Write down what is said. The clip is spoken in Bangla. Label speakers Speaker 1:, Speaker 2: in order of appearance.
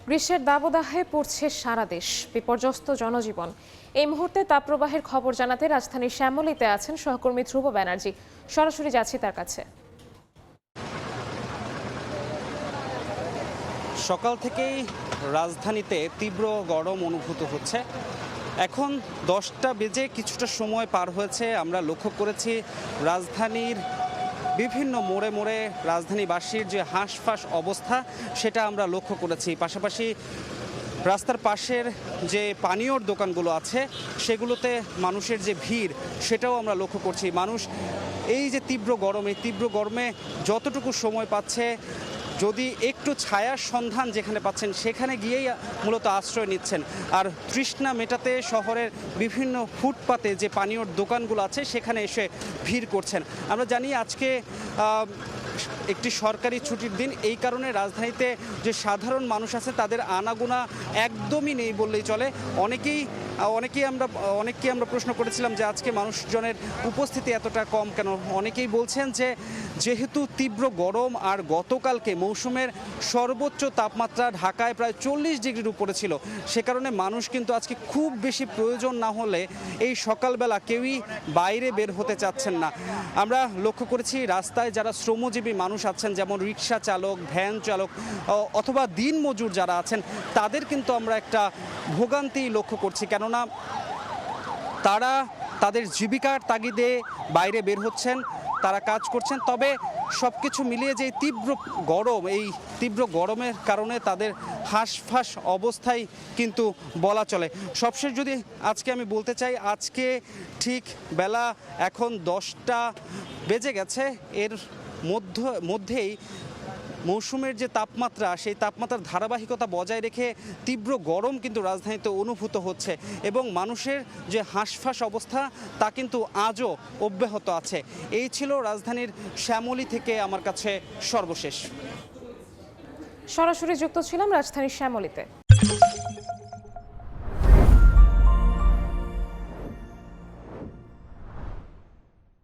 Speaker 1: গ্রীষ্মের দাবদাহে পড়ছে সারা দেশ, বিপর্যস্ত জনজীবন। এই মুহূর্তে তাপপ্রবাহের খবর জানাতে রাজধানীর শ্যামলীতে আছেন সহকর্মী ধ্রুব ব্যানার্জি। সরাসরি যাচ্ছি তার কাছে।
Speaker 2: সকাল থেকেই রাজধানীতে তীব্র গরম অনুভূত হচ্ছে। এখন 10টা বেজে কিছুটা সময় পার হয়েছে। আমরা লক্ষ্য করেছি রাজধানীর বিভিন্ন মোড়ে মোড়ে রাজধানীবাসীর যে হাঁসফাঁস অবস্থা সেটা আমরা লক্ষ্য করেছি। পাশাপাশি রাস্তার পাশের যে পানীয়র দোকানগুলো আছে সেগুলোতে মানুষের যে ভিড় সেটাও আমরা লক্ষ্য করছি। মানুষ এই যে তীব্র গরমে যতটুকু সময় পাচ্ছে, যদি একটু ছায়ার সন্ধান যেখানে পাচ্ছেন সেখানে গিয়েই মূলত আশ্রয় নিচ্ছেন। আর তৃষ্ণা মেটাতে শহরের বিভিন্ন ফুটপাতে যে পানীয়র দোকানগুলো আছে সেখানে এসে ভিড় করছেন। আমরা জানি আজকে একটি সরকারি ছুটির দিন, এই কারণে রাজধানীতে যে সাধারণ মানুষ আছে তাদের আনাগোনা একদমই নেই বললেই চলে। অনেকেই আমরা প্রশ্ন করেছিলাম যে আজকে মানুষজনের উপস্থিতি এতটা কম কেন। অনেকেই বলছেন যে যেহেতু তীব্র গরম আর গতকালকে মৌসুমের সর্বোচ্চ তাপমাত্রা ঢাকায় প্রায় 40 ডিগ্রির উপরে ছিল, সে কারণে মানুষ কিন্তু আজকে খুব বেশি প্রয়োজন না হলে এই সকালবেলা কেউই বাইরে বের হতে চাচ্ছেন না। আমরা লক্ষ্য করেছি রাস্তায় যারা শ্রমজীবী মানুষ আছেন, যেমন রিক্সা চালক, ভ্যান চালক অথবা দিনমজুর যারা আছেন, তাদের কিন্তু আমরা একটা ভোগান্তি লক্ষ্য করছি। কেননা তারা তাদের জীবিকার তাগিদে বাইরে বের হচ্ছেন, তারা কাজ করছেন। তবে সব কিছু মিলিয়ে যে এই তীব্র গরমের কারণে তাদের হাঁসফাঁস অবস্থায় কিন্তু বলা চলে। সবশেষ যদি আজকে আমি বলতে চাই, আজকে ঠিক বেলা এখন 10টা বেজে গেছে, এর মধ্যেই মৌসুমের যে তাপমাত্রা সেই তাপমাত্রার ধারাবাহিকতা বজায় রেখে তীব্র গরম কিন্তু রাজধানীতে অনুভূত হচ্ছে এবং মানুষের যে হাঁসফাঁস অবস্থা তা কিন্তু আজও অব্যাহত আছে। এই ছিল রাজধানীর শ্যামলী থেকে আমার কাছে সর্বশেষ।
Speaker 1: সরাসরি যুক্ত ছিলাম রাজধানীর শ্যামলীতে।